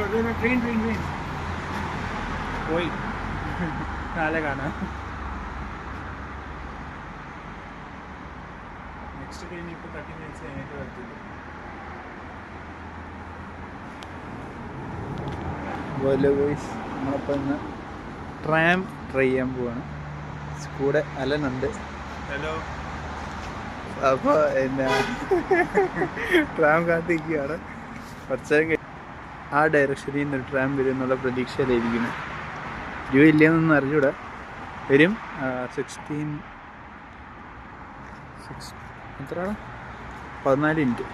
Train പോയി നാളെ കാണാം. നെക്സ്റ്റ് ട്രെയിൻ ഇപ്പോൾ 30 minutes കഴിഞ്ഞിട്ട് വരത്തില്ല. നമ്മളിപ്പോൾ ഇന്ന് ട്രാം ട്രൈ ചെയ്യാൻ പോവാണ്. കൂടെ അലനുണ്ട്. ഹലോ. അപ്പോൾ എന്നാ ട്രാം കാത്തിരിക്കുകയാണ്. കുറച്ച് ആ ഡയറക്ഷനിൽ നിന്ന് ട്രാം വരും എന്നുള്ള പ്രതീക്ഷയിലായിരിക്കുന്നു. ഇല്ലെന്നൊന്നും അറിഞ്ഞൂടെ. വരും. 14 മിനിറ്റ്.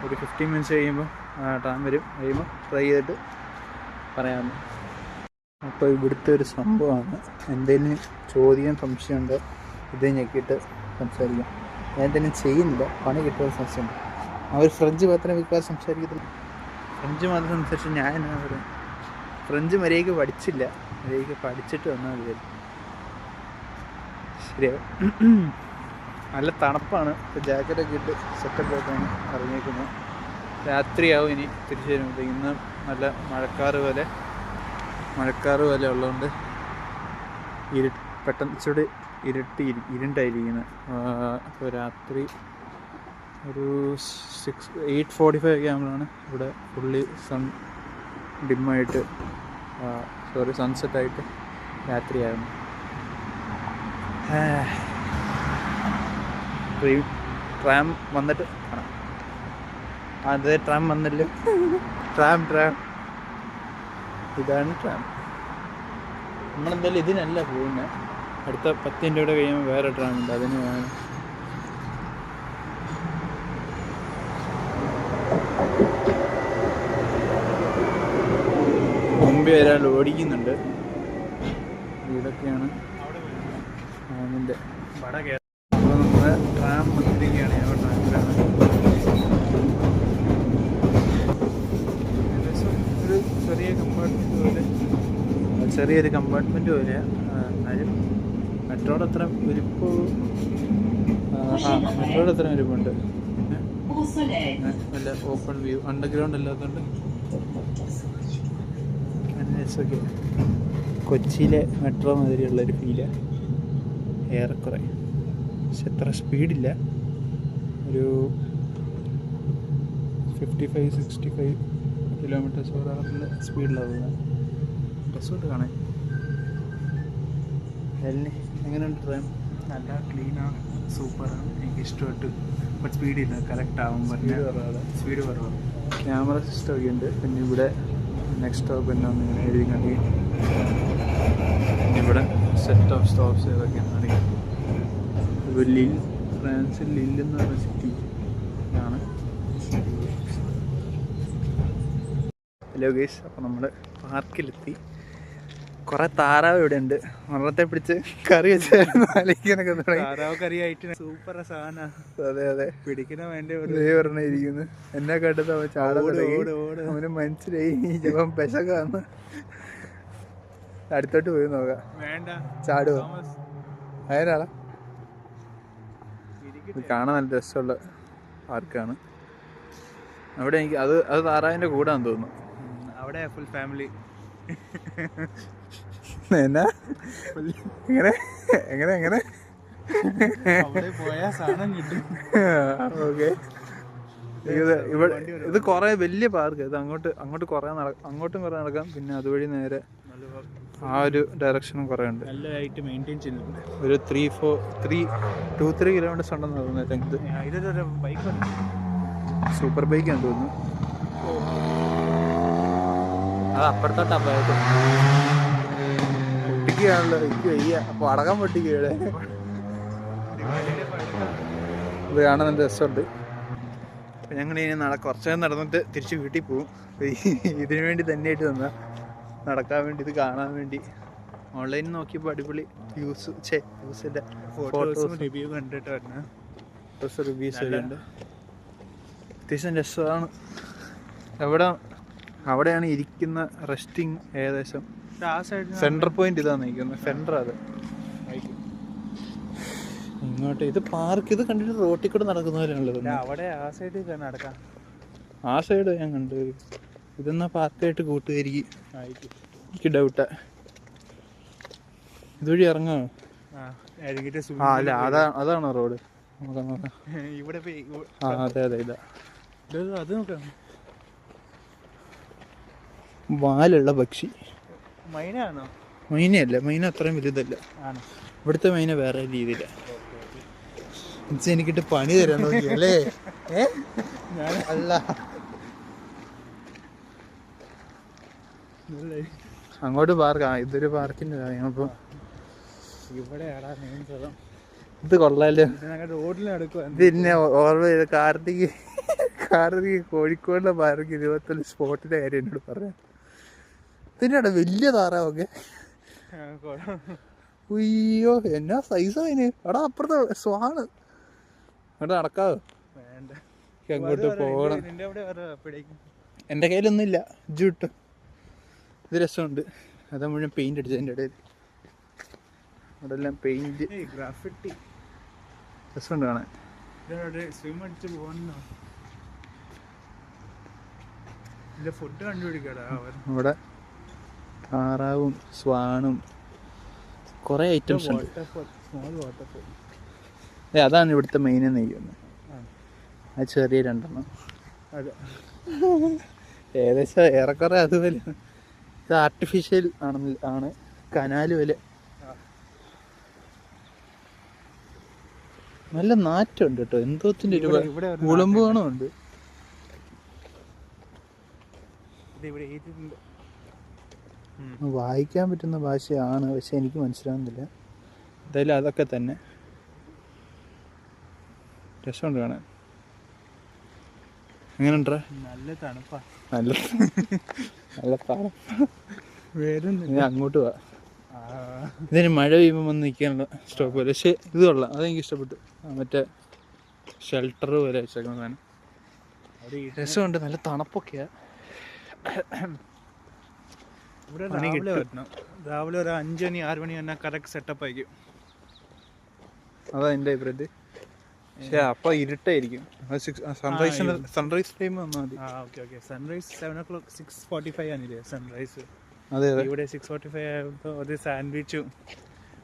ഒരു 15 minutes കഴിയുമ്പോൾ ട്രാം വരും. കഴിയുമ്പോൾ ട്രൈ ചെയ്തിട്ട് പറയാമെന്ന്. അപ്പോൾ ഇവിടുത്തെ ഒരു സംഭവമാണ്. എന്തെങ്കിലും ചോദിക്കാൻ സംശയമുണ്ടോ ഇത് ഞെക്കിയിട്ട് സംസാരിക്കാം. ഞാൻ എന്തെങ്കിലും ചെയ്യുന്നില്ല, പണി കിട്ടുന്ന സംശയമുണ്ട്. അവർ ഫ്രഞ്ച് മാത്രം മിക്കവാറും സംസാരിക്കത്തില്ല. ഫ്രഞ്ച് മാത്രം സംസാരിച്ച് ഞാൻ എന്നാ പറയാം. ഫ്രഞ്ച് മര്യാദയ്ക്ക് പഠിച്ചില്ല. മര്യാദയ്ക്ക് പഠിച്ചിട്ട് വന്നാൽ മതിയായിരുന്നു. ശരിയാവും. നല്ല തണുപ്പാണ്. ഇപ്പോൾ ജാക്കറ്റൊക്കെ ഇട്ട് സെറ്റപ്പ് ആയിട്ടാണ് ഇറങ്ങിയേക്കുന്നത്. രാത്രിയാവും ഇനി തിരിച്ചു വരുമ്പോൾ. ഇന്ന് നല്ല മഴക്കാറ് പോലെ ഉള്ളതുകൊണ്ട് പെട്ടെന്ന് ഇച്ചിരി ഇരുണ്ടായിരിക്കുന്നത്. അപ്പോൾ രാത്രി ഒരു 8:45 ഒക്കെ ആകുമ്പോഴാണ് ഇവിടെ ഫുള്ളി ഡിമ്മായിട്ട് സൺസെറ്റായിട്ട് രാത്രിയായിരുന്നു. ട്രാം വന്നിട്ട് കാണാം. അതെ, ട്രാം വന്നില്ല. ട്രാം ഇതാണ് ട്രാം. നമ്മളെന്തായാലും ഇതിനല്ല പോകുന്നത്. അടുത്ത 10 minute കൂടെ കഴിയുമ്പോൾ വേറെ ട്രാം ഉണ്ട്, അതിന് വേണം. മുമ്പേ ഒരാൾ ഓടിക്കുന്നുണ്ട്. ഇവിടൊക്കെയാണ് അതിൻ്റെ. അപ്പോൾ നമ്മൾ ട്രാം വന്നിരിക്കുകയാണ്. ഞങ്ങൾ ട്രാമിലാണ്. ഏകദേശം ഒരു ചെറിയൊരു കമ്പാർട്ട്മെൻറ്റ് പോലെ. എന്നാലും മെട്രോയുടെ അത്ര മെട്രോയുടെ അത്ര ഇരിപ്പുണ്ട്. പിന്നെ നല്ല ഓപ്പൺ വ്യൂ, അണ്ടർഗ്രൗണ്ട് അല്ലാത്തതുകൊണ്ട് രസമൊക്കെ. കൊച്ചിയിലെ മെട്രോ മാതിരിയുള്ളൊരു ഫീല് ഏറെക്കുറെ. പക്ഷെ എത്ര സ്പീഡില്ല. ഒരു 55-65 km/h സ്പീഡിലാണ് പോകുന്നത്. രസമായിട്ട് കാണാൻ. എങ്ങനെയുണ്ട് ട്രെയിൻ? നല്ല ക്ലീനാണ്, സൂപ്പറാണ്. എനിക്ക് ഇഷ്ടപ്പെട്ടു. ബട്ട് സ്പീഡില്ല, കറക്റ്റ് ആവും. സ്പീഡ് കുറവാണ്. ക്യാമറ സിസ്റ്റം ഒക്കെ ഉണ്ട്. പിന്നെ ഇവിടെ നെക്സ്റ്റ് സ്റ്റോപ്പ് എന്നാന്ന് ഇങ്ങനെ എഴുതി കണ്ടി. ഇവിടെ സെറ്റ് ഓഫ് സ്റ്റോപ്സ് ഏതൊക്കെയാണെന്ന് അറിയാം. ഇപ്പോൾ ഫ്രാൻസിൽ ലില്ലെന്ന് പറഞ്ഞ സിറ്റി ആണ്. ഹലോ ഗൈസ്, അപ്പോൾ നമ്മൾ പാർക്കിലെത്തി. കുറേ താറാവ് ഇവിടെ ഉണ്ട്. മരണത്തെ പിടിച്ച് കറി വെച്ചായിരുന്നു ആലോചിക്കാനൊക്കെ തുടങ്ങി. താറാവ് കറി ആയിട്ട് സൂപ്പർ സാധന. അതെ പിടിക്കുന്ന വേണ്ടി പറഞ്ഞിരിക്കുന്നു. എന്നെ കണ്ടത് അവൻ അവന് മനസ്സിലായി ചിലപ്പം പെശകാന്ന്. അടുത്തോട്ട് പോയി നോക്കാം. വേണ്ട, ചാടുവോ? അതിനാളാ. ഇത് കാണാൻ നല്ല രസമുള്ള പാർക്കാണ്. അവിടെ എനിക്ക് അത് താറാവിൻ്റെ കൂടാന്ന് തോന്നുന്നു. അവിടെ ഫുൾ ഫാമിലി. എന്നാ എങ്ങനെ അവിടെ പോയാ സാധനം കിട്ടും. ഓക്കെ. ഇത് കുറേ വലിയ പാർക്ക്. ഇത് അങ്ങോട്ടും കുറേ നടക്കാം. പിന്നെ അതുവഴി നേരെ ആ ഒരു ഡയറക്ഷനും കുറേ ഉണ്ട്. നല്ലതായിട്ട് മെയിൻറ്റെയിൻ ചെയ്യുന്നുണ്ട്. ഒരു 2-3 കിലോമീറ്റേഴ്സ് ഉണ്ടെന്ന് തോന്നുന്നു. ഇതൊരു ബൈക്ക്, സൂപ്പർ ബൈക്കാന്ന് തോന്നുന്നു. അത് അപ്പുറത്തോട്ടാ പോയത്. പൊട്ടിക്കുകയാണല്ലോ. എനിക്ക് വയ്യ. അപ്പോൾ അടക്കം പൊട്ടിക്കുകയുടെ. ഇത് കാണാൻ നല്ല രസമുണ്ട്. അപ്പം ഞങ്ങൾ ഇനി കുറച്ച് നേരം നടന്നിട്ട് തിരിച്ച് വീട്ടിൽ പോകും. ഇതിനു വേണ്ടി തന്നെയായിട്ട് തന്നാൽ നടക്കാൻ വേണ്ടി, ഇത് കാണാൻ വേണ്ടി. ഓൺലൈനിൽ നോക്കിയപ്പോൾ അടിപൊളി വ്യൂസിൻ്റെ ഫോട്ടോസും റിവ്യൂ കണ്ടിട്ട് വരുന്നത്. റിവ്യൂസ് ഉണ്ട്. അത്യാവശ്യം രസമാണ്. അവിടെയാണ് ഇരിക്കുന്ന റെസ്റ്റിംഗ്. ഏകദേശം ആ സൈഡ് സെൻട്രൽ പോയിന്റ് ഇതാണ് നിൽക്കുന്നത്. സെൻറ്റർ അത് ഇങ്ങോട്ട്. ഇത് പാർക്ക്. ഇത് കണ്ടിട്ട് റോട്ടിൽ കൂടെ നടക്കുന്ന പോലെയാണുള്ളത്. അവിടെ ആ സൈഡ് നടക്കാം. ആ സൈഡ് ഞാൻ കണ്ടു. ഇതെന്നാ പാർക്കായിട്ട് കൂട്ടുകാരിക്ക് ആയിരിക്കും. എനിക്ക് ഡൗട്ടാ. ഇതുവഴി ഇറങ്ങാമോ? ഇറങ്ങിയിട്ട് അല്ല അതാണോ റോഡ്? നോക്കാം നോക്കാം. ഇവിടെ അതെ അതെ ഇതാ. അത് നോക്കാം. വാലുള്ള പക്ഷി മൈനയാണോ? മൈനയല്ല, മൈന അത്രയും വലുതല്ല. ആണോ? ഇവിടുത്തെ മൈന വേറെ രീതിയിലാണ്. എനിക്കിട്ട് പണി തരാൻ നോക്കിയല്ലേ? അല്ല, അങ്ങോട്ട് പാർക്കാ. ഇതൊരു പാർക്കിൻ്റെ ഞങ്ങളിപ്പോൾ ഇവിടെയാടാ മെയിൻ സ്ഥലം. ഇത് കൊള്ളാലോ. റോഡിലെടുക്കുക. പിന്നെ ഓർമ്മ ചെയ്ത കാർത്തിക് കോഴിക്കോടിലെ പാർക്ക് 21 സ്പോട്ടിൻ്റെ കാര്യം എന്നോട് പറയാം. ഇതിനാണ് വലിയ താറാവൊക്കെ. ഉയ്യോ, എന്നാ സൈസ് അതിന്. എടാ അപ്പുറത്തെ സ്വാണ്. അവിടെ നടക്കാവോ? അങ്ങോട്ട് പോകണം. എൻ്റെ കയ്യിലൊന്നും ഇല്ല. ഇജ്ജ് കിട്ടും. ഇത് രസമുണ്ട്. അതാ മുഴുവൻ പെയിന്റ് അടിച്ചത്. അതിൻ്റെ ഇടയിൽ അവിടെ എല്ലാം പെയിന്റ്. ഗ്രാഫിറ്റി രസമുണ്ട് കാണാൻ. സ്വിം അടിച്ച് പോകണോ? ഫുഡ് കണ്ടുപിടിക്കടാ. ഇവിടെ താറാവും സ്വാണും കുറേ ഐറ്റംസ് ഉണ്ട്. Small waterfall. അതാണ് ഇവിടുത്തെ മെയിൻ നെയ്യുന്നത്. ആ ചെറിയ രണ്ടെണ്ണം. അതെ, ഏകദേശം ഏറെക്കുറെ അതുപോലെ. ഇത് ആർട്ടിഫിഷ്യൽ ആണ്. കനാല് പോലെ. നല്ല നാറ്റുണ്ട് കേട്ടോ. എന്തോത്തിന്റെ ഒരു ഉളുമ്പ് കാണുന്നുണ്ട്. വായിക്കാൻ പറ്റുന്ന ഭാഷയാണ്, പക്ഷെ എനിക്ക് മനസ്സിലാവുന്നില്ല. എന്തായാലും അതൊക്കെ തന്നെ രസമുണ്ട് കാണാൻ. എങ്ങനെയുണ്ടാ? നല്ല തണുപ്പാ. നല്ല തണുപ്പ്. വേറെ അങ്ങോട്ട് പോവാ. ഇതിന് മഴ പെയ്യുമ്പോൾ വന്ന് നിൽക്കാനുള്ള സ്റ്റോപ്പ് പോലെ. പക്ഷെ ഇത് കൊള്ളാം. അതെനിക്ക് ഇഷ്ടപ്പെട്ടു. മറ്റേ ഷെൽട്ടർ പോലെ വെച്ചേക്കുന്ന സാധനം. രസമുണ്ട്. നല്ല തണുപ്പൊക്കെയാ. ഇവിടെ രാവിലെ ഒരു 5 മണി 6 മണി തന്നെ കറക്റ്റ് സെറ്റപ്പ് ആയിരിക്കും. അതാ എൻ്റെ അഭിപ്രായത്തിൽ. പക്ഷേ അപ്പോൾ ഇരുട്ടായിരിക്കും. സൺറൈസ് ടൈം വന്നാൽ മതി. ഓക്കെ. സൺറൈസ് 7 o'clock 6:45 ആണില്ലേ സൺറൈസ്? അതെ അതെ. ഇവിടെ 6:45 ആയപ്പോൾ ഒരു സാൻഡ്വിച്ചും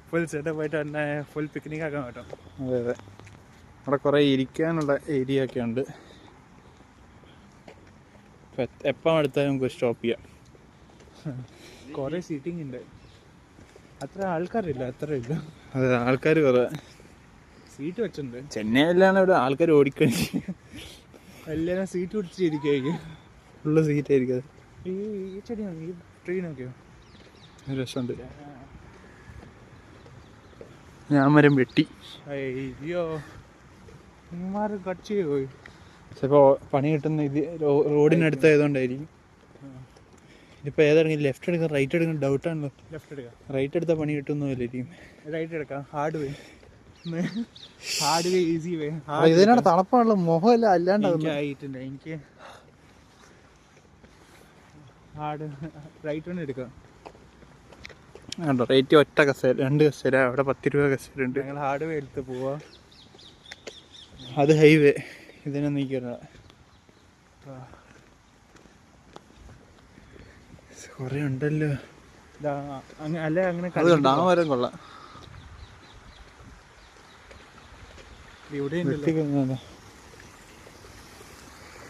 ഫുൾ സെറ്റപ്പ് ആയിട്ട് തന്നെ ഫുൾ പിക്നിക് ആക്കാൻ പറ്റും. അതെ അതെ. അവിടെ കുറേ ഇരിക്കാനുള്ള ഏരിയ ഒക്കെ ഉണ്ട്. എപ്പം എടുത്താലും നമുക്ക് സ്റ്റോപ്പ് ചെയ്യാം. കുറേ സീറ്റിംഗ് ഉണ്ട്. അത്ര ആൾക്കാരില്ല. അതെ, ആൾക്കാർ കുറേ. സീറ്റ് വെച്ചിട്ടുണ്ട്. ചെന്നൈയിലാണ് ഇവിടെ ആൾക്കാർ ഓടിക്കഴിഞ്ഞ് എല്ലാവരും സീറ്റ് പിടിച്ചിരിക്കും. ഫുള്ള് സീറ്റ് ആയിരിക്കും. ഈ ചെടി ഈ ട്രീ നോക്കിയോ? രസമുണ്ട്. ഞാൻ മരം വെട്ടി. അയ്യോ, കട്ട് ചെയ്യോ? ചിലപ്പോൾ പണി കിട്ടുന്ന ഇത് റോഡിനടുത്തായതുകൊണ്ടായിരിക്കും. ഇതിപ്പോൾ ഏതാണെങ്കിൽ ലെഫ്റ്റ് എടുക്കാം റൈറ്റ് എടുക്കാൻ ഡൗട്ടാണല്ലോ. ലെഫ്റ്റ് എടുക്കാം. റൈറ്റ് എടുത്താൽ പണി കിട്ടുന്നതായിരിക്കും. റൈറ്റ് എടുക്കാം. ഹാർഡ് വേ ഈസി വേ. ഇതിനാണ് തണുപ്പാണല്ലോ. മുഖമല്ല അല്ലാണ്ട് ആയിട്ടുണ്ട്. എനിക്ക് ഹാർഡ് റൈറ്റ് തന്നെ എടുക്കാം. ആണ്ടോ റേറ്റ് ഒറ്റ കസേര 2 കസേര. അവിടെ 10 രൂപ കസേര ഉണ്ട്. ഞങ്ങൾ ഹാർഡ് വേ എടുത്ത് പോവാ. അത് ഹൈവേ. ഇതിനെ നീക്കില്ല. കുറേ ഉണ്ടല്ലോ. അല്ല അങ്ങനെ അതുകൊണ്ട് ആ മരം കൊള്ളാം.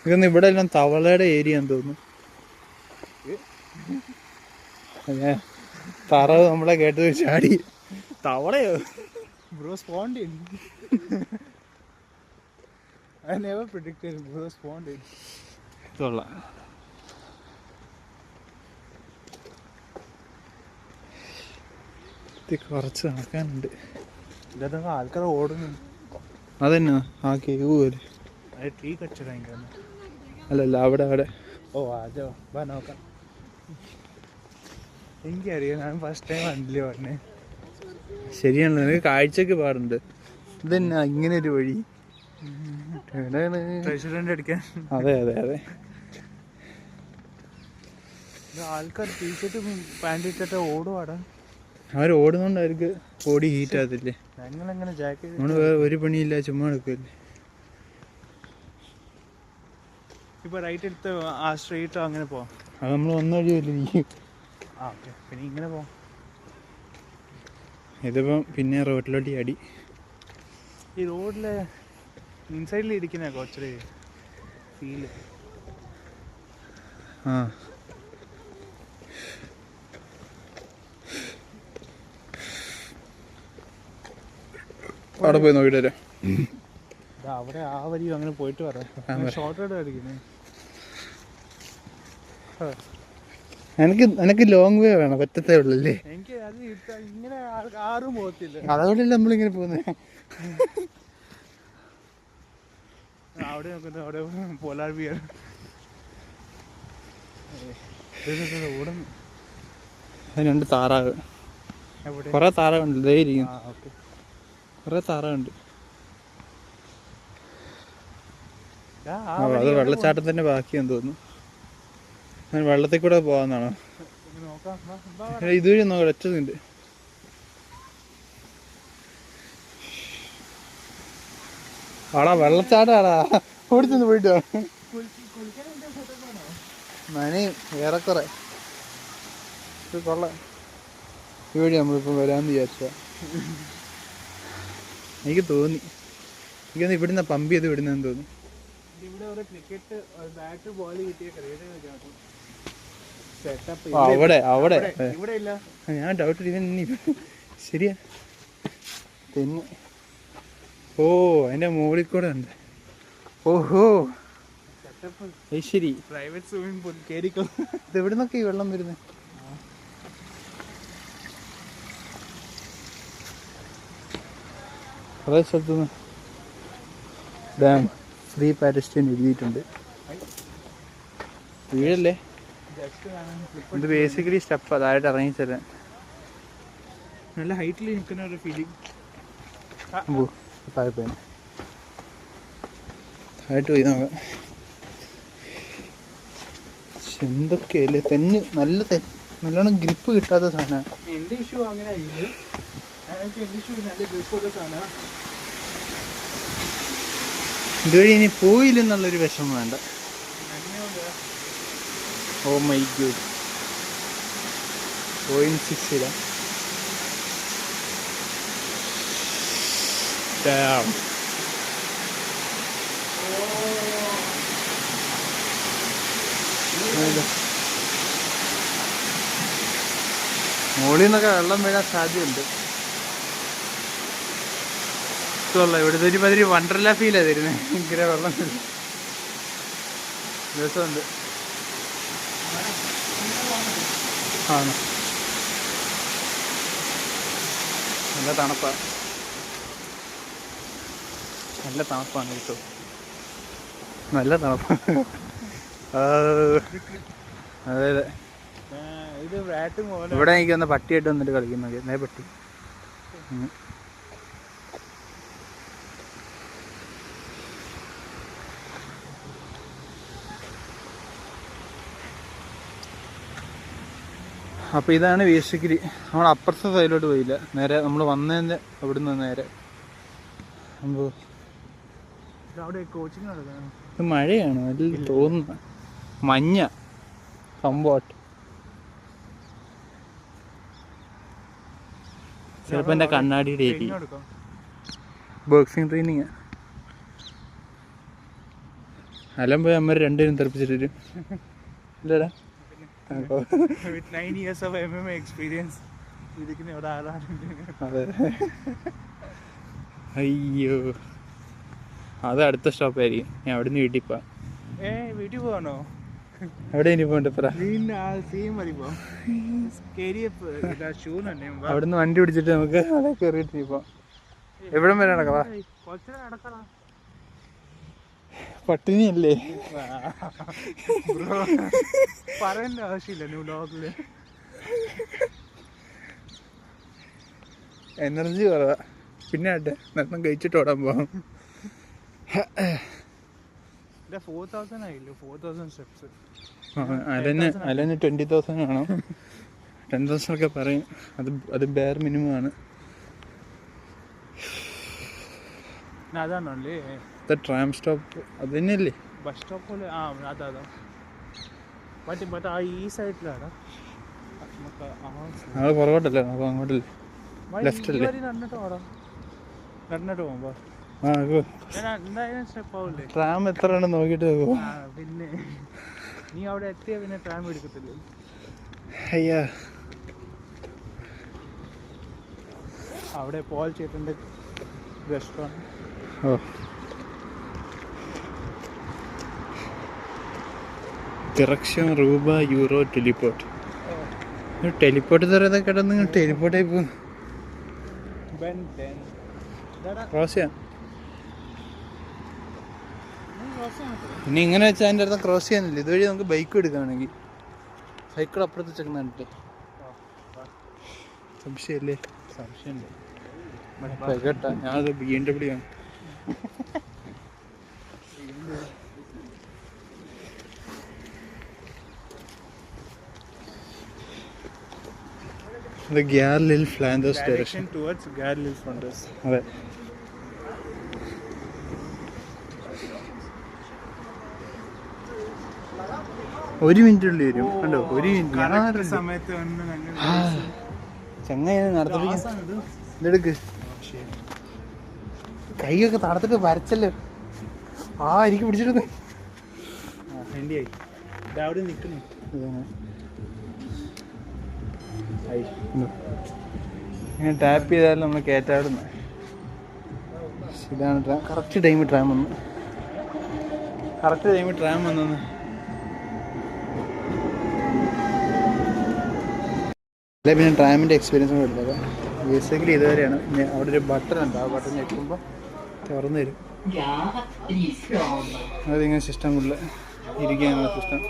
ഇതൊന്നും ഇവിടെ എല്ലാം തവളയുടെ ഏരിയ എന്ന് തോന്നുന്നു. താറാവ് നമ്മളെ കേട്ടത് ചാടി. തവളയോ bro? സ്പോണ്ട് I never predicted bro spawned. കൊള്ളാം. കുറച്ച് നടക്കാനുണ്ട്. ഇതൊക്കെ ആൾക്കാർ ഓടുന്നു. അതന്നെ ആ കേവ് പോലെ. ട്രീ കച്ചറ. അല്ലല്ല അവിടെ. ഓ അതോ വാ നോക്കാം. എനിക്കറിയാം. ഞാൻ ഫസ്റ്റ് ടൈം കണ്ടില്ലേ പറഞ്ഞേ. ശരിയാണല്ലോ, നിനക്ക് കാഴ്ചക്ക് പാടുണ്ട്. ഇതന്നെ ഇങ്ങനെ ഒരു വഴി. പ്രസിഡന്റ് അടിക്കാൻ. അതെ അതെ അതെ. ആൾക്കാർ ടീഷർട്ടും പാൻറ് ഇട്ടിട്ട് ഓടുവാടാ. അവർ ഓടുന്നോണ്ട് അവർക്ക് ബോഡി ഹീറ്റ് ആകത്തില്ലേ? ഞങ്ങളെങ്ങനെ ജാക്കറ്റ് നമ്മള് വേറെ ഒരു പണിയില്ല, ചുമ്മാ എടുക്കല്ലേ. ഇപ്പോൾ റൈറ്റ് എടുത്ത് ആ സ്ട്രീറ്റ് അങ്ങനെ പോവാം. അത് നമ്മൾ വന്ന വഴിയല്ലേ. ആ ഓക്കെ, പിന്നെ ഇങ്ങനെ പോവാം. ഇതിപ്പം പിന്നെ റോഡിലോട്ട് ചാടി. ഈ റോഡിൽ ഇൻസൈഡിൽ ഇരിക്കുന്ന കുറച്ചൊരു ഫീല്. ആ അവിടെ പോയി നോക്കിയിട്ട് വരാം. അവിടെ ആ വരി അങ്ങനെ പോയിട്ട് പറയാം. ഷോർട്ട് കട്ട് അടിക്കുന്നത്. എനിക്ക് ലോങ് വേ വേണം, പറ്റത്തേ ഉള്ളല്ലേ. എനിക്ക് അത് ഇങ്ങനെ ആരും പോകത്തില്ല. അതുകൊണ്ടല്ലേ നമ്മളിങ്ങനെ പോകുന്നത്. അവിടെ നോക്കുന്നത്, അവിടെ പോലാർ ബിയർ. രണ്ട് താറാവ്, കുറെ താറാവുണ്ട്. ഇതേ ഇരിക്കും, കുറെ താറാവുണ്ട്. അത് വെള്ളച്ചാട്ടത്തിന്റെ ബാക്കിയെന്ന് തോന്നുന്നു. വെള്ളത്തിൽ കൂടെ പോവാന്നാണോ? ഇതുവഴി നോക്കാം, ഒറ്റതുണ്ട്. ആടാ വെള്ളച്ചാട്ടാടാ, ഓടിച്ചെന്ന് പോയിട്ട് നനയും ഏറെക്കുറെ. ഇത് കൊള്ളാം. ഇതുവഴി നമ്മളിപ്പോൾ വരാമെന്ന് വിചാരിച്ച. എനിക്ക് തോന്നി, എനിക്കൊന്ന് ഇവിടുന്ന് പമ്പ് ചെയ്ത് വിടുന്നതെന്ന് തോന്നി. അവിടെ അവിടെ ഞാൻ ഡൗട്ട് ഇവൻ ശരിയാ തെന്ന്. ഓ അതിന്റെ മുകളിൽ കൂടെ ഉണ്ട്. ഓഹോ ശരി. പ്രൈവറ്റ് സ്വിമ്മിംഗ് പൂൾ കേറിക്കോ. ഇത് എവിടെ നിന്നൊക്കെ ഈ വെള്ളം വരുന്നത്? കുറേ സ്ഥലത്തുനിന്ന് ഡാം ഫ്രീ പാരസ്റ്റൈൻ എഴുതിയിട്ടുണ്ട്. വീഴല്ലേ? ഇത് ബേസിക്കലി സ്റ്റെപ്പ് അതായിട്ട് ഇറങ്ങിച്ചല്ലേ. നല്ല ഹൈറ്റിൽ നിൽക്കുന്ന ഒരു ഫീലിംഗ്. താഴെപ്പോയി താഴോട്ട് പോയി നോക്കാം. എന്തൊക്കെയല്ലേ തെന്ന്, നല്ലോണം ഗ്രിപ്പ് കിട്ടാത്ത സാധനമാണ്. എൻ്റെ ഇഷ്യൂ അങ്ങനെ ആയില്ല. എൻ്റെ ഇഷ്യൂ നല്ല ഗ്രിപ്പുള്ള സാധനമാണ്. ഇതുവഴി ഇനി പോയില്ലെന്നുള്ളൊരു വിഷമം വേണ്ട. ഓ മൈ ഗോഡ്, 0.6 ഇല്ല. മുകളിൽ നിന്നൊക്കെ വെള്ളം വീഴാൻ സാധ്യതയുണ്ട്. ഇവിടുത്തെ ഒരു പതിരി വണ്ടർല ഫീലാണ് തരുന്നത്. ഇങ്ങനെ വെള്ളം രസമുണ്ട്. ആണ്, നല്ല തണുപ്പാണ്, നല്ല തണുപ്പാണ് കേട്ടോ, നല്ല തണുപ്പാണ്. അതെ അതെ. ഇത് റാറ്റ് പോലെ ഇവിടെ എനിക്ക് വന്ന് പട്ടിയായിട്ട് വന്നിട്ട് കളിക്കുന്നത്. എന്നേ പട്ടി. അപ്പോൾ ഇതാണ് ബേസിക്കലി. നമ്മൾ അപ്പുറത്തെ സൈഡിലോട്ട് പോയില്ല, നേരെ നമ്മൾ വന്നതിൻ്റെ അവിടുന്ന് നേരെ അവിടെ കോച്ചിങ് നടക്കണം. ഇത് മഴയാണ് അതിൽ തോന്നുന്ന മഞ്ഞ സംഭവം. ചിലപ്പോൾ എൻ്റെ കണ്ണാടിയുടെ ഏരിയ. ബോക്സിങ് ട്രെയിനിങ് അലം പോയി അമ്മ രണ്ടുപേരും തെറിപ്പിച്ചിട്ട് വരും. ഇല്ലടാ, with 9 years of MMA experience ഇരിക്കുന്ന ഇവിടെ ആളാണ്. അതെ. അയ്യോ, അത് അടുത്ത സ്റ്റോപ്പായിരിക്കും. ഞാൻ അവിടെ നിന്ന് വീട്ടിൽ പോവാം. വീട്ടിൽ പോവാണോ? എവിടെ ഇനി പോകണ്ട? അവിടുന്ന് വണ്ടി പിടിച്ചിട്ട് നമുക്ക് അവിടെ കയറിയിട്ട് ഇനി പോവാം. എവിടം വരെ നടക്കവാ? പട്ടിണിയല്ലേ? പറയേണ്ട ആവശ്യമില്ല. ന്യൂ ലോക്കില് എനർജി കുറവാ. പിന്നെ ആട്ടെ, നല്ലോണം കഴിച്ചിട്ട് ഓടാൻ പോവാം. 4,000 ആയില്ലോ, 4,000 സ്റ്റെപ്സ്. അലന് 20,000 വേണം. 10,000 ഒക്കെ പറയും. അത് ബെയർ മിനിമം ആണ്. അതാണല്ലേ ട്രാം സ്റ്റോപ്പ് അത് തന്നെയല്ലേ? ബസ് സ്റ്റോപ്പ് പോലെ അതാ മറ്റേ ആ ഈ സൈഡിലാണ് നമുക്ക് ഞങ്ങൾ പുറകോട്ടല്ലേ, അപ്പോൾ അങ്ങോട്ടല്ലേ ലെഫ്റ്റ് അല്ലേ? രണ്ടിട്ട് പോകുമ്പോ ആ എന്തായാലും സ്റ്റെപ്പ് ആവില്ലേ? ട്രാം എത്ര ഉണ്ടെന്ന് നോക്കിയിട്ട് പോകും. പിന്നെ നീ അവിടെ എത്തിയാ പിന്നെ ട്രാം എടുക്കത്തില്ലേ? അയ്യാ, അവിടെ പോൾ ചേട്ടൻ്റെ റെസ്റ്റോറൻറ്റ്. ഓ, direction രൂപ യൂറോ ടെലിപ്പോർട്ട്. ടെലിപ്പോർട്ട് തരാതെ കിടന്ന് ടെലിപ്പോർട്ടായി പോകുന്നു. ക്രോസ് ചെയ്യാം. പിന്നെ ഇങ്ങനെ വെച്ചാൽ അതിൻ്റെ അടുത്ത് ക്രോസ് ചെയ്യാനില്ല. ഇതുവഴി നമുക്ക് ബൈക്ക് എടുക്കുകയാണെങ്കിൽ സൈക്കിൾ അപ്പുറത്ത് ചെക്കുന്നുണ്ട്. സംശയമല്ലേ? സംശയമുണ്ട്. കേട്ടാ, ഞാനത് BMW ആണ്. The Garlil Flanders direction towards Garlil Flanders. അതെ. ഒരു മിനിറ്റ് ഉള്ളിൽ വരും. കണ്ടോ, ഒരു മിനിറ്റ് സമയത്ത് ചങ്ങ നടത്തി ഇതെടുക്ക്. കൈയൊക്കെ തടത്തിട്ട് വരച്ചല്ലോ. എനിക്ക് പിടിച്ചിരുന്നു. ഹെൻഡിയായി അവിടെ നിൽക്കുന്നു. ഇങ്ങനെ ടാപ്പ് ചെയ്താലും നമ്മൾ കയറ്റാടുന്നു. ഇതാണ് ട്രാം. കറക്റ്റ് ടൈമിൽ ട്രാം വന്നു. അല്ലെ പിന്നെ ട്രാമിൻ്റെ എക്സ്പീരിയൻസ് കൂടെ എടുത്തേക്കാം. ബേസിക്കലി ഇതുവരെയാണ്. പിന്നെ അവിടെ ഒരു ബട്ടൺ ഉണ്ട്. ആ ബട്ടൺ ഞെക്കുമ്പോൾ തുറന്നു തരും. അതിങ്ങനെ സിസ്റ്റം കൂടുതൽ ഇരിക്കാനുള്ള സിസ്റ്റം.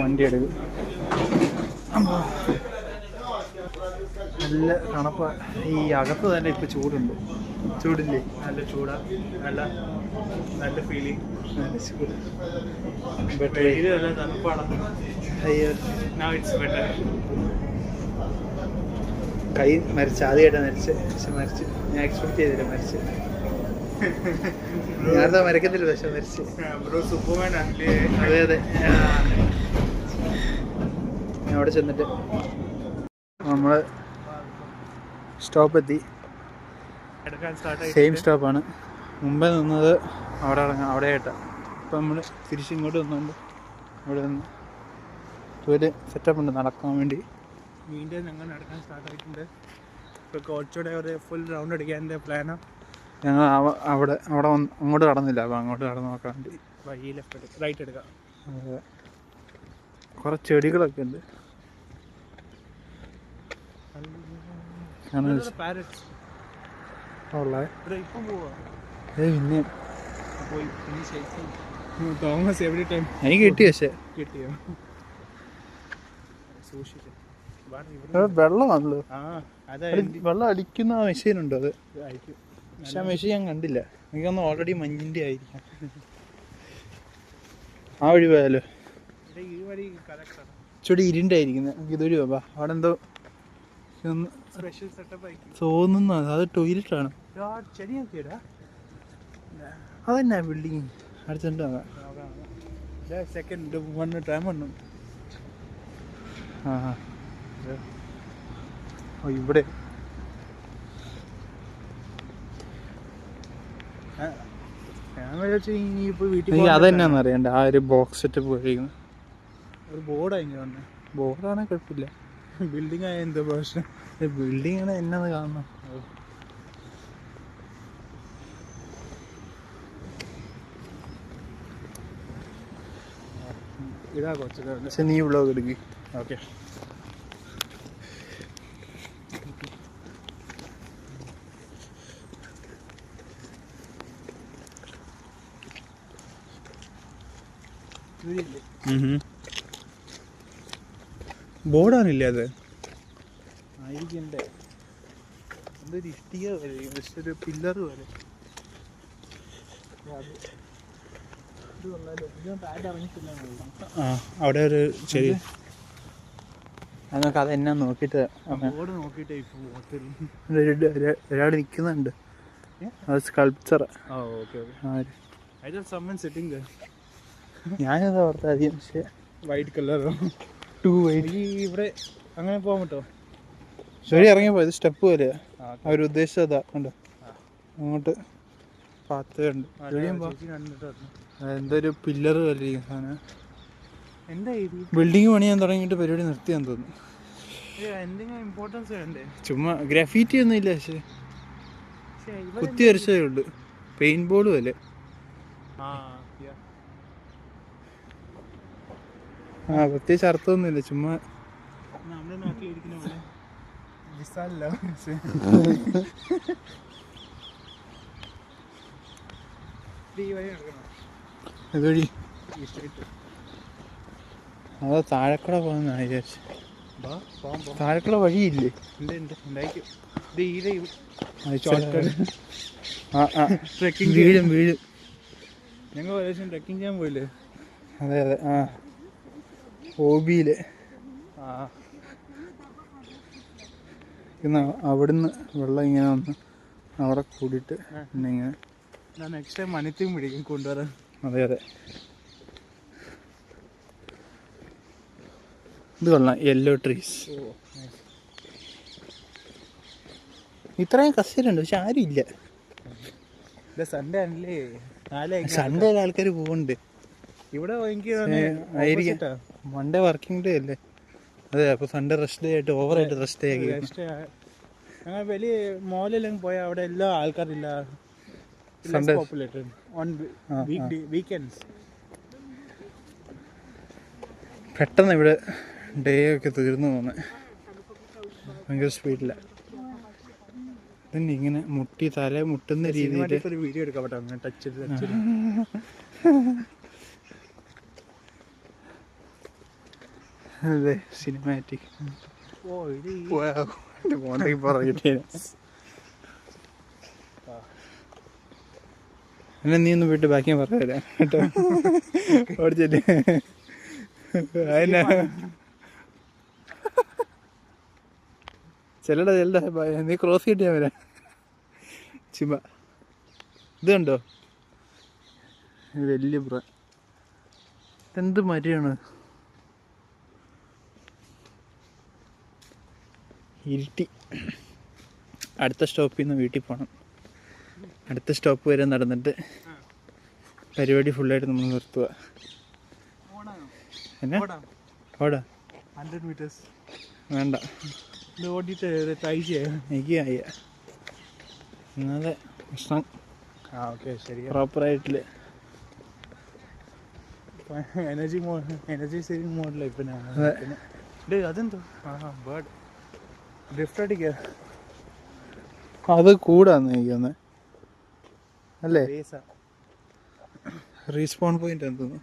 വണ്ടി എടുക്കും. നല്ല തണുപ്പ്. ഈ അകത്ത് തന്നെ ഇപ്പം ചൂടുണ്ട്. ചൂടില്ലേ? നല്ല ചൂടാ, നല്ല ഫീലിംഗ്. നല്ല ചൂട്. നല്ല തണുപ്പാണ്. അയ്യോ, Now it's better. കൈ മരിച്ച് ആദ്യമായിട്ടാണ് മരിച്ച്. ഞാൻ എക്സ്പെക്ട് ചെയ്തില്ല മരിച്ച്. ഞാനതാ മരക്കത്തില്ല, പക്ഷെ മരിച്ച്. സൂപ്പർമാൻ ആണല്ലേ? അതെ. ഞാൻ അവിടെ ചെന്നിട്ട് നമ്മൾ സ്റ്റോപ്പ് എത്തി. സെയിം സ്റ്റോപ്പാണ്. മുമ്പേ നിന്നത് അവിടെ ആയിട്ടാണ്. ഇപ്പം നമ്മൾ തിരിച്ചിങ്ങോട്ട് വന്നുകൊണ്ട് അവിടെ നിന്ന് ഒരു സെറ്റപ്പ് ഉണ്ട് നടക്കാൻ വേണ്ടി. വീണ്ടും ഞങ്ങൾ നടക്കാൻ സ്റ്റാർട്ടായിട്ടുണ്ട്. ഇപ്പോൾ കുറച്ചുകൂടെ ഒരു ഫുൾ റൗണ്ട് അടിക്കാൻ പ്ലാനാണ്. ഞങ്ങൾ അവിടെ അങ്ങോട്ട് കടന്നില്ല, അപ്പോൾ അങ്ങോട്ട് കടന്ന് നോക്കാൻ വേണ്ടി വഴി ലെഫ്റ്റ് റൈറ്റ് എടുക്കാം. അതെ, കുറേ ചെടികളൊക്കെ ഉണ്ട്. തോമസ് എവറി ടൈം എനിക്ക് കിട്ടി. പക്ഷേ കിട്ടിയോ? സൂക്ഷിച്ചു. വെള്ളമാണല്ലോ. അതെ, വെള്ളം അടിക്കുന്ന ആ മെഷീൻ ഉണ്ടോ? അത് പക്ഷെ ആ മെഷീൻ ഞാൻ കണ്ടില്ല. എനിക്കൊന്ന് ഓൾറെഡി മഞ്ഞിൻ്റെ ആയിരിക്കാം. ആ വഴി പോയാലോ? ഈ വഴി കറക്റ്റാണ്. ഇച്ചിരി ഇരുണ്ടായിരിക്കുന്നത്. നമുക്ക് ഇതുവഴി പോവാ. അവിടെ എന്തോ സ്പെഷ്യൽ സെറ്റപ്പ് ആയിരിക്കും തോന്നുന്നു. അത് ടോയ്ലറ്റാണ്. ചെടിയൊക്കെയാ. അതെന്നാ ബിൽഡിങ് അടുത്തുണ്ട്. സെക്കൻഡ് വൺ ടൈം വന്നു. ഇവിടെ ഞാൻ വിചാരിച്ചു ഇനിയിപ്പോൾ വീട്ടിൽ എനിക്ക് അതെന്നാന്ന് അറിയണ്ട. ആ ഒരു ബോക്സ് സെറ്റപ്പ് കഴിക്കുന്നത് ഒരു ബോർഡായി വന്നെ. ബോർഡാണെങ്കിൽ കുഴപ്പമില്ല. ബിൽഡിംഗ് ആയ എന്തോ പ്രശ്നം. ബിൽഡിംഗ് ആണ് എന്നാന്ന് കാണുന്നത്. ഇതാ കുറച്ച്. പക്ഷെ നീ വ്ളോഗ് എടുക്കി. ഓക്കെ. ബോർഡാണില്ലേ? അത് ആയിരിക്കണ്ടേ? എന്തൊരു ഇഷ്ടിക പോലെ, പക്ഷെ ഒരു പില്ലർ പോലെ. അവിടെ ഒരു ശരി. നമുക്ക് അതെന്നാ നോക്കിയിട്ട് ബോർഡ് നോക്കിയിട്ടേ ഒരാൾ നിൽക്കുന്നുണ്ട്. അത് sculpture. Okay okay. I thought someone sitting there. ഞാനത് ഓർത്ത ആദ്യം, പക്ഷേ White color. To white. ഈ ഇവിടെ അങ്ങനെ പോകാൻ പറ്റുമോ? ശരി, ഇറങ്ങിയപ്പോ ഇത് സ്റ്റെപ്പ് പോലെയാ. അവരുദ്ദേശിച്ചതാ കണ്ടോ, അങ്ങോട്ട് പാത്ത് കണ്ട് എന്തൊരു പില്ലർ പോലെ സാധനം. എന്താ ബിൽഡിങ് പണിയാൻ തുടങ്ങിയിട്ട് പരിപാടി നിർത്തിയാന്ന് തോന്നുന്നു. എന്തെങ്കിലും ഇമ്പോർട്ടൻസ് വേണ്ടേ? ചുമ്മാ ഗ്രാഫിറ്റി ഒന്നും ഇല്ല, പക്ഷേ കുത്തി വരച്ചതേ ഉള്ളു. പെയിന്റ് ബോർഡും അല്ലേ. പ്രത്യേകിച്ച് അർത്ഥമൊന്നുമില്ല, ചുമ്മാ നമ്മുടെ നാട്ടിലിരിക്കുന്ന പോലെ ഇതുവഴി അതാ താഴെക്കട പോകുന്ന വിചാരിച്ചു. താഴെക്കട വഴിയില്ലേ? വീഴും വീഴും. ഞങ്ങൾ ഏകദേശം ട്രെക്കിംഗ് ചെയ്യാൻ പോയില്ലേ? അതെ അതെ. ഹോബിയില് അവിടുന്ന് വെള്ളം ഇങ്ങനെ വന്ന് അവിടെ കൂടിയിട്ട് പിന്നെ ഇങ്ങനെ നെക്സ്റ്റ് ടൈം മണിത്തും പിടിക്കും കൊണ്ടുവരാൻ. അതെ അതെ. ഇത് കൊള്ളാം, യെല്ലോ ട്രീസ്. ഇത്രയും കസ്റ്റഡിയുണ്ട്, പക്ഷെ ആരും ഇല്ല. സൺഡേ ആണല്ലേ, സൺഡേ ആൾക്കാർ പോകുന്നുണ്ട് ഇവിടെ. ആയിരിക്കും, മൺഡേ വർക്കിംഗ് ഡേ അല്ലേ? അതെ, അപ്പൊ സൺഡേ റെസ്റ്റ് ഡേ ആയിട്ട് ഓവറായിട്ട് റെസ്റ്റ് ഡേ ആക്കി. അങ്ങനെ വലിയ മോളിലെല്ലാം പോയാൽ അവിടെ എല്ലാ ആൾക്കാരില്ല. Sunday populated on weekends. പെട്ടെന്ന് ഇവിടെ ഡേ ഒക്കെ തീർന്നു പോകുന്നത് ഭയങ്കര സ്പീഡില്ല. പിന്നെ ഇങ്ങനെ മുട്ടി തല മുട്ടുന്ന രീതിയിൽ ഒരു വീഡിയോ എടുക്കാൻ പറ്റും. ടച്ച് ചെയ്ത് അതെ, സിനിമാറ്റിക്. എന്നെ നീ ഒന്ന് പോയിട്ട് ബാക്കി പറഞ്ഞുതരാം കേട്ടോ. ഓടിച്ചല്ലേ ചെല്ലടാ ചെല്ലടാ, നീ ക്രോസ് കിട്ടിയാ വരാം. ചുമ്മാ ഇത് കണ്ടോ, വലിയ ഇതെന്ത് മരമാണ്. ഇരുട്ടി. അടുത്ത സ്റ്റോപ്പിൽ നിന്ന് വീട്ടിൽ പോകണം. അടുത്ത സ്റ്റോപ്പ് വരെ നടന്നിട്ട് പരിപാടി ഫുള്ളായിട്ട് നമ്മൾ നിർത്തുക. എന്നാ ഓടാ 100 meters വേണ്ട, ഓടിയിട്ട് ട്രൈ ചെയ്യാം. എനിക്ക് അയ്യ എന്നാതെ പ്രശ്നം. ഓക്കെ ശരി. പ്രോപ്പറായിട്ടില്ല. എനർജി സേവിങ് മോഡിലാണ് ഇപ്പം ഞാൻ. അതെന്തോ ബേർഡ് ഡ്രിഫ്റ്റ് അടിക്കുക. അത് കൂടാന്ന് എനിക്കൊന്ന് അല്ലേ? റീസ്പോൺ പോയിന്റ് എന്തോന്നു.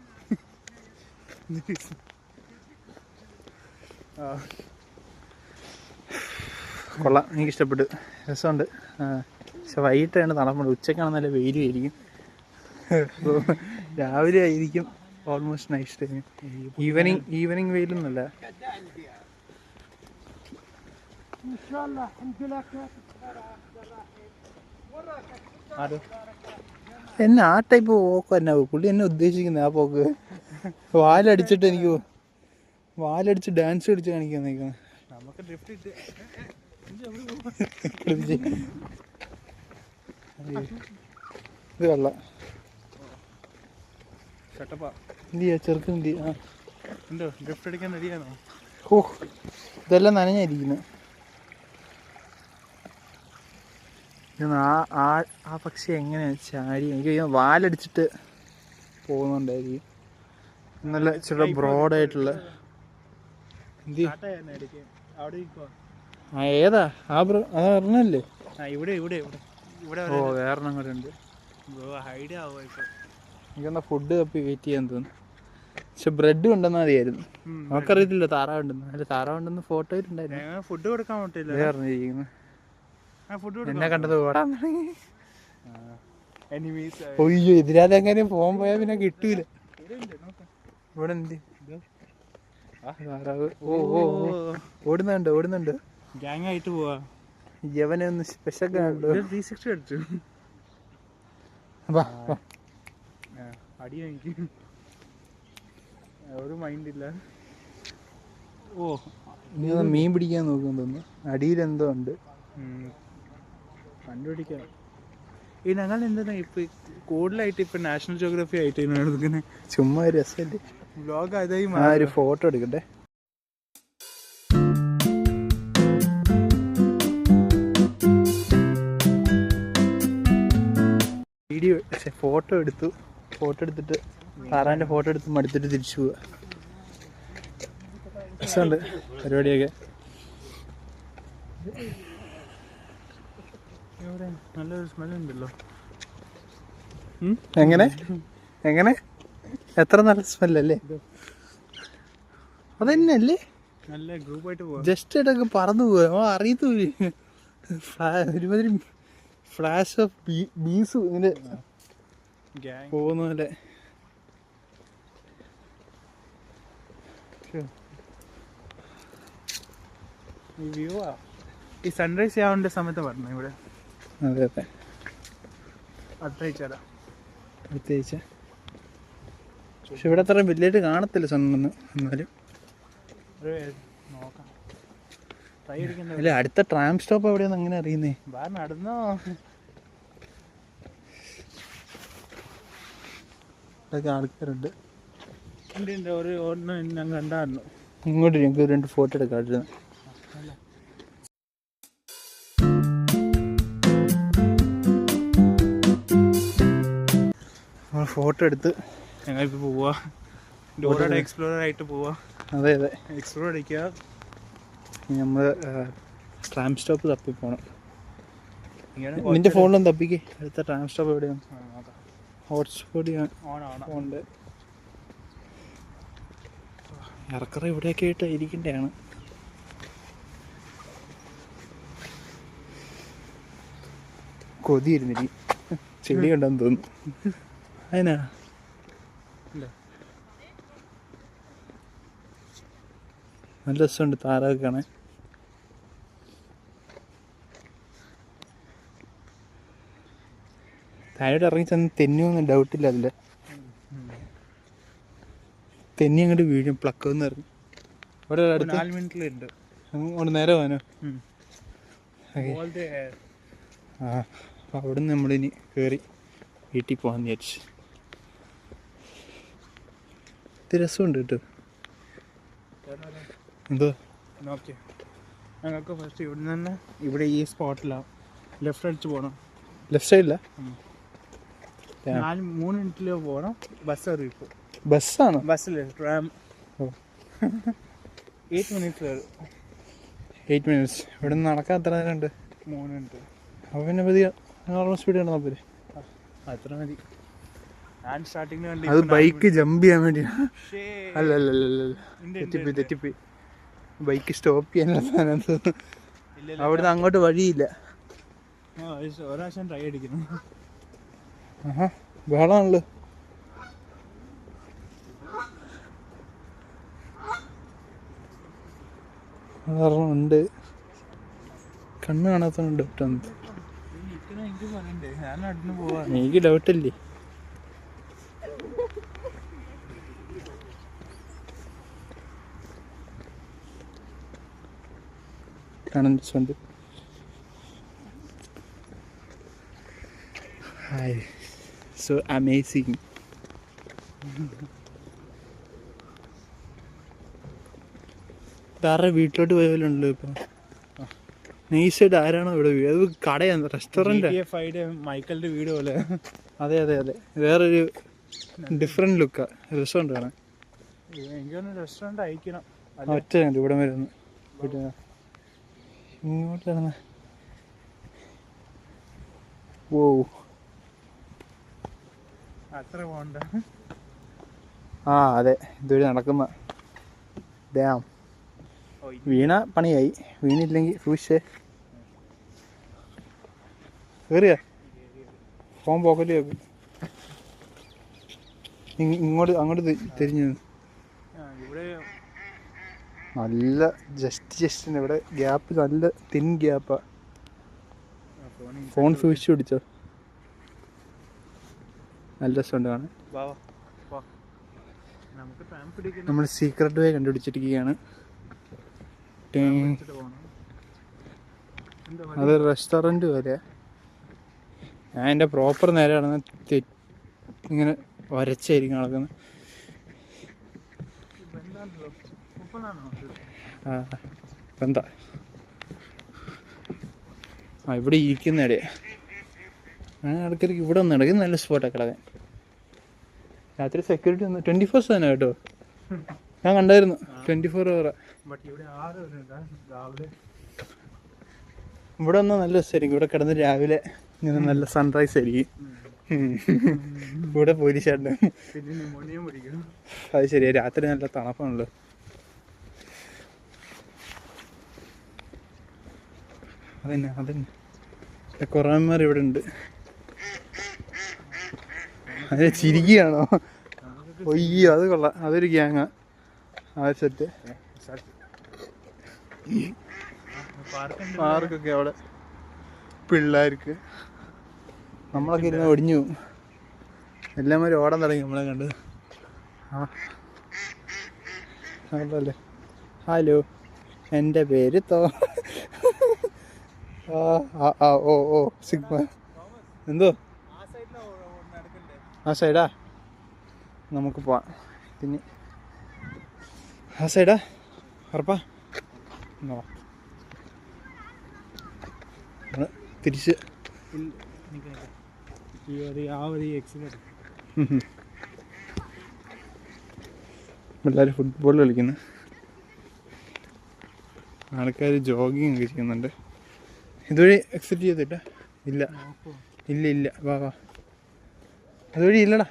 കൊള്ളാം, എനിക്കിഷ്ടപ്പെട്ടു, രസമുണ്ട്. പക്ഷെ വൈകിട്ടാണ് തണുപ്പുണ്ട്. ഉച്ചക്കാണ് നല്ല വെയിലും ആയിരിക്കും. രാവിലെ ആയിരിക്കും ഓൾമോസ്റ്റ് നൈറ്റ് ടൈം. ഈവനിങ് വെയിലൊന്നുമല്ല. എന്നെ ആ ടൈപ്പ് പോക്ക് തന്നെ പുള്ളി എന്നെ ഉദ്ദേശിക്കുന്നത്. ആ പോക്ക് വാലടിച്ച് ഡാൻസ് കളിച്ച് കാണിക്കാൻ നിൽക്കുന്നത്. നമുക്ക് ഡ്രിഫ്റ്റ് ഇട്ട് ഇത് കൊള്ളാം. എന്തിയാ ചെറുക്കൻ എന്തിയാ? ഉണ്ടോ ഡ്രിഫ്റ്റ് അടിക്കാൻ റെഡിയാണോ? ഓ, ഇതെല്ലാം നനഞ്ഞായിരിക്കുന്നത്. ആ പക്ഷി എങ്ങനെ ചാടി, എനിക്ക് വാലടിച്ചിട്ട് പോകുന്നുണ്ടായിരിക്കും. നല്ല ചെറിയ ബ്രോഡായിട്ടുള്ള ഏതാ ആ ബ്രോ? അതാ പറഞ്ഞല്ലേ? ഇവിടെ ഓ, വേറെ അങ്ങോട്ട് ഉണ്ട്. ഐഡിയ ആവുക ഇപ്പൊ. എനിക്കെന്നാ ഫുഡ് തപ്പി വെയിറ്റ് ചെയ്യാൻ തോന്നുന്നു. പക്ഷെ ബ്രെഡ് കൊണ്ടുവന്നാൽ മതിയായിരുന്നു. നമുക്കറിയത്തില്ല താറാവുണ്ടെന്ന്. അല്ല, താറാവുണ്ടെന്ന് ഫോട്ടോയിലുണ്ടായിരുന്നു. ഫുഡ് കൊടുക്കാൻ പറ്റില്ല വേറിരിക്കുന്നു. എന്നെ കണ്ടത് ഓടാൻ തുടങ്ങി. ഒയ്യോ, എതിരാതെ എങ്ങനെ ഫോൺ പോയാൽ പിന്നെ കിട്ടൂല. ഇവിടെ എന്ത് താറാവ്? ഓ ഓ ഓടുന്നുണ്ട്. ഗ്യാങ് ആയിട്ട് പോവാ. യവനെ ഒന്ന് സ്പെഷ്യൽ കണ്ടു. 360 അടിച്ചു. അടി എനിക്ക് ഒരു മൈൻഡില്ല. ഓ ഇനി മീൻ പിടിക്കാൻ നോക്കുമെന്ന് തോന്നുന്നു. അടിയിലെന്തോ ഉണ്ട്, കണ്ടുപിടിക്കാം. ഈ ഞങ്ങൾ എന്താ ഇപ്പം കൂടുതലായിട്ട് ഇപ്പം നാഷണൽ ജോഗ്രഫി ആയിട്ട് എടുക്കുന്നത്. ചുമ്മാ ഒരു രസമല്ലേ വ്ലോഗ് അതായി ആ ഒരു ഫോട്ടോ എടുക്കട്ടെ. വീഡിയോ ഫോട്ടോ എടുത്തിട്ട് താറാൻ്റെ ഫോട്ടോ എടുത്ത് മടുത്തിട്ട് തിരിച്ചു പോവുക. രസമുണ്ട് പരിപാടിയൊക്കെ. ഇവിടെ നല്ലൊരു സ്മെല്ലുണ്ടല്ലോ. എങ്ങനെ എത്ര നല്ല സ്മെല്ലല്ലേ. അതന്നെയല്ലേ നല്ല ഗ്രൂപ്പായിട്ട് പോവാം. ജസ്റ്റ് ഇടയ്ക്ക് പറന്നു പോവാ അറിയത്തൂര്. ഒരുമാതിരി ഫ്ലാഷ് ഓഫ് ബീസ് ഇങ്ങനെ പോകുന്ന പോലെ. ഈ വ്യൂ ഈ സൺറൈസ് ചെയ്യാവേണ്ട സമയത്ത് പറഞ്ഞു ഇവിടെ. അതെ അതെ അടുത്തയച്ചാലാ പ്രത്യേകിച്ച്. പക്ഷെ ഇവിടെ അത്ര വലിയായിട്ട് കാണത്തില്ല സണ്ണൊന്നും. എന്നാലും നോക്കാം, ട്രൈ അടിക്കണ്ട. അല്ല അടുത്ത ട്രാം സ്റ്റോപ്പ് എവിടെയാന്ന് അങ്ങനെ അറിയുന്നേ. നടന്നോ. ഇതൊക്കെ ആൾക്കാരുണ്ട്. ഒരു ഞാൻ കണ്ടായിരുന്നു. ഇങ്ങോട്ട് ഞങ്ങൾക്ക് 2 ഫോട്ടോ എടുക്കാമായിരുന്നു. ഫോട്ടോ എടുത്ത് ഞങ്ങളിപ്പോൾ പോവാ, ഡോറയുടെ എക്സ്പ്ലോറർ ആയിട്ട് പോവാ. അതെ അതെ എക്സ്പ്ലോർ അടിക്കുക. നമ്മൾ ട്രാം സ്റ്റോപ്പ് തപ്പി പോകണം. നിന്റെ ഫോണിലൊന്ന് തപ്പിക്കേ അടുത്ത ട്രാം സ്റ്റോപ്പ് എവിടെയാണ്. ഹോട്ട്സ്പോട്ട് ഉണ്ട്. ഇറക്കറ ഇവിടെയൊക്കെ ആയിട്ട് ഇരിക്കേണ്ടതാണ്. കൊതിയിരുന്നില്ല, ചെടി ഉണ്ടെന്ന് തോന്നുന്നു. അതിനാ നല്ല രസമുണ്ട് താരമൊക്കെ കാണാൻ. താഴോട്ട് ഇറങ്ങി ചെന്ന് തെന്നിയൊന്നും ഡൗട്ടില്ല. അതില് തെന്നി അങ്ങോട്ട് വീഴും, പ്ലക്കെന്ന് ഇറങ്ങി. ഇവിടെ 4 മിനിറ്റിലുണ്ട്. അങ്ങോട്ട് നേരെ പോകാനോ? ആ അപ്പം അവിടെ നിന്ന് നമ്മളിനി കയറി വീട്ടിൽ പോകാൻ വിചാരിച്ചു. ഇത് രസമുണ്ട് കേട്ടോ. എന്തോ ഓക്കെ, ഞങ്ങൾക്ക് ഫസ്റ്റ് ഇവിടെ നിന്ന് ഇവിടെ ഈ സ്പോട്ടിലാണ് ലെഫ്റ്റ് അടിച്ച് പോകണം. ലെഫ്റ്റ് സൈഡിലാ? 3 മിനിറ്റിൽ പോകണം. ബസ് അറിയിപ്പോൾ ബസ്സാണ്. ബസ്സിൽ ട്രാം 8 മിനിറ്റ്സ്. 8 മിനിറ്റ്സ്. ഇവിടെ നിന്ന് നടക്കാൻ എത്ര നേരം ഉണ്ട്? 3 മിനിറ്റ്. അപ്പോൾ പിന്നെ പതിയെ നോർമൽ സ്പീഡ് കിടന്നാൽ പോരെ. അത്ര മതി. ഞാൻ സ്റ്റാർട്ടിങ്ങിന് അത് ബൈക്ക് ജമ്പ് ചെയ്യാൻ വേണ്ടിയാണ്. അല്ല തെറ്റിപ്പോയി. ബൈക്ക് സ്റ്റോപ്പ് ചെയ്യാനുള്ള സാധനം തോന്നുന്നു. അവിടുന്ന് അങ്ങോട്ട് വഴിയില്ല. ഒരാശം ട്രൈ അടിക്കുന്നു. ബഹളമാണല്ലോ. ഉണ്ട്, കണ്ണ് കാണാത്തതുണ്ട്. എനിക്ക് ഡൗട്ടില്ലേ. കാണാൻ രസമുണ്ട്. Hi, so amazing. ഇതാരുടെ വീട്ടിലോട്ട് പോയ പോലെ ഉണ്ടല്ലോ ഇപ്പം. നൈസായിട്ട് ആരാണോ ഇവിടെ വീട്? അത് കടയാണ്, റെസ്റ്റോറൻറ്റ്. മൈക്കലിൻ്റെ വീട് പോലെ. അതെ അതെ അതെ, വേറൊരു ഡിഫറെൻറ്റ് ലുക്കാണ്. രസമുണ്ട് കാണാൻ. എനിക്കൊന്ന് റെസ്റ്റോറൻറ്റ് അയക്കണം. ഒറ്റ ഇവിടെ വരുന്നു. ഇങ്ങോട്ട് കിടന്ന ഓ അത്ര പോകണ്ട. ആ അതെ, ഇതുവഴി നടക്കുന്ന ഡാം. വീണ പണിയായി, വീണില്ലെങ്കിൽ സൂക്ഷിച്ചേ. കയറിയ ഫോൺ പോക്കറ്റ് വെക്കും. അങ്ങോട്ട് തിരിഞ്ഞു. നല്ല ജസ്റ്റ് ഇവിടെ ഗ്യാപ്പ്, നല്ല തിൻ ഗ്യാപ്പാ. ഫോൺ സൂക്ഷിച്ചു പിടിച്ചോ. നല്ല രസമുണ്ട് കാണാൻ. നമുക്ക് ട്രാം പിടിക്കുന്ന നമ്മൾ സീക്രട്ട് വേ കണ്ടുപിടിച്ചിരിക്കുകയാണ്. പോകണം. അത് റെസ്റ്റോറൻറ്റ് പോലെ. ഞാൻ എൻ്റെ പ്രോപ്പർ നേരെ നടന്ന് ഇങ്ങനെ വരച്ചായിരിക്കും നടക്കുന്നത്. എന്താ ഇവിടെ ഇരിക്കുന്നവിടെ ഞാൻ ഇടയ്ക്കിടയ്ക്ക് ഇവിടെ ഒന്ന് ഇടയ്ക്ക് നല്ല സ്പോട്ടൊക്കെ കിടക്കാൻ. രാത്രി സെക്യൂരിറ്റി ഒന്ന് 24 തന്നെ കേട്ടോ. ഞാൻ കണ്ടായിരുന്നു 24 hour. ഇവിടെ വന്നാൽ നല്ല രസമായിരിക്കും. ഇവിടെ കിടന്ന് രാവിലെ ഇങ്ങനെ നല്ല സൺറൈസ് ആയിരിക്കും. ഇവിടെ പോലീസായിട്ട് അത് ശരിയാ. രാത്രി നല്ല തണുപ്പാണല്ലോ. അതന്നെ കുറേമാർ ഇവിടെ ഉണ്ട്. അതിനെ ചിരിക്കുകയാണോ? ഒയ്യോ അത് കൊള്ളാം. അതൊരു ഗ്യാങ്ങാ. ആ സെറ്റ് പാർക്കൊക്കെ അവിടെ പിള്ളേർക്ക്. നമ്മളൊക്കെ ഇരുന്ന് ഒടിഞ്ഞു പോകും. എല്ലാവരും ഓടാൻ തുടങ്ങി നമ്മളെ കണ്ട്. അതല്ലേ ഹലോ എൻ്റെ പേര് ഓ സിഗ്മ. എന്തോ ആ സൈഡാ നമുക്ക് പോവാം. പിന്നെ ആ സൈഡാ ഉറപ്പാ തിരിച്ച് എല്ലാവരും ഫുട്ബോൾ കളിക്കുന്നു. ആൾക്കാർ ജോഗിങ് ഒക്കെ ചെയ്യുന്നുണ്ട്. ഇതുവഴി എക്സിറ്റ് ചെയ്തിട്ട ഇല്ല ഇല്ല ഇല്ല വാ വാ അതുവഴി ഇല്ലടാ.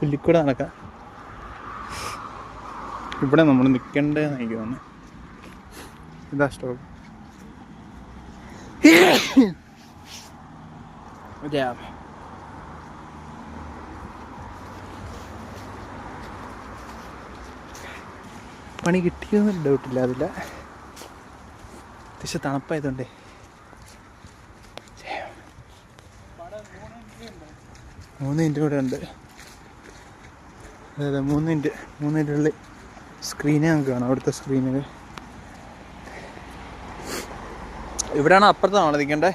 പുല്ലിക്കൂടെ നടക്കാം. ഇവിടെ നമ്മൾ നിൽക്കേണ്ടതെന്ന് എനിക്ക് തോന്നുന്നു. ഇതാ സ്റ്റോപ്പ്. പണി കിട്ടിയെന്ന് ഡൗട്ടില്ല. അതില്ല അത്യാവശ്യം തണുപ്പായതുകൊണ്ടേ. 3 മിനിറ്റ് കൂടെ ഉണ്ട്. അതെ 3 മിനിറ്റുള്ളിൽ സ്ക്രീനെ നമുക്ക് കാണാം. അവിടുത്തെ സ്ക്രീനുകൾ ഇവിടെയാണ്. അപ്പുറത്താണോ നിൽക്കണ്ടേ?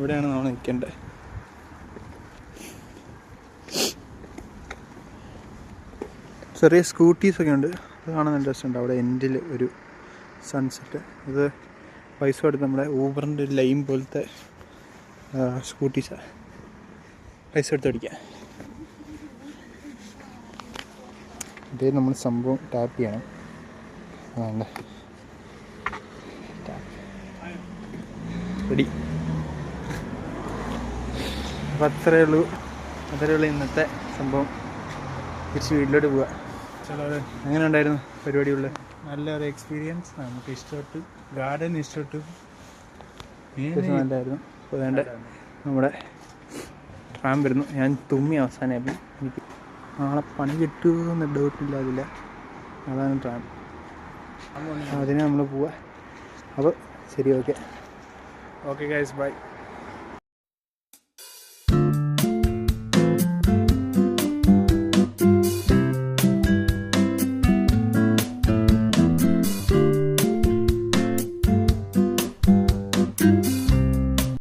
ഇവിടെയാണ് നമ്മൾ നിൽക്കേണ്ടത്. ചെറിയ സ്കൂട്ടീസൊക്കെ ഉണ്ട്. അത് കാണാൻ നല്ല രസമുണ്ട്. അവിടെ എൻഡിൽ ഒരു സൺസെറ്റ്. ഇത് പൈസ കൊടുത്ത് നമ്മുടെ ഊബറിൻ്റെ ലൈം പോലത്തെ സ്കൂട്ടീസാണ്. പൈസ എടുത്ത് ഓടിക്കാം. ഇതേ നമ്മൾ സംഭവം ടാപ്പ് ചെയ്യണം. അതാണ് റെഡി. അപ്പം അത്രയേ ഉള്ളൂ ഇന്നത്തെ സംഭവം. തിരിച്ച് വീട്ടിലോട്ട് പോവുക. എങ്ങനെ ഉണ്ടായിരുന്നു പരിപാടിയുള്ളത്? നല്ലൊരു എക്സ്പീരിയൻസ്. നമുക്ക് ഇഷ്ടപ്പെട്ടു. ഗാർഡൻ ഇഷ്ടപ്പെട്ടു. നല്ലതായിരുന്നു. അപ്പോൾ വേണ്ട നമ്മുടെ ട്രാം വരുന്നു. ഞാൻ തുമ്മി അവസാനമായിരുന്നു. എനിക്ക് നാളെ പണി കിട്ടുമെന്ന് ഡൗട്ടില്ലാതില്ല. അതാണ് ട്രാം. അതിന് നമ്മൾ പോവുക. അപ്പോൾ ശരി. Okay guys bye.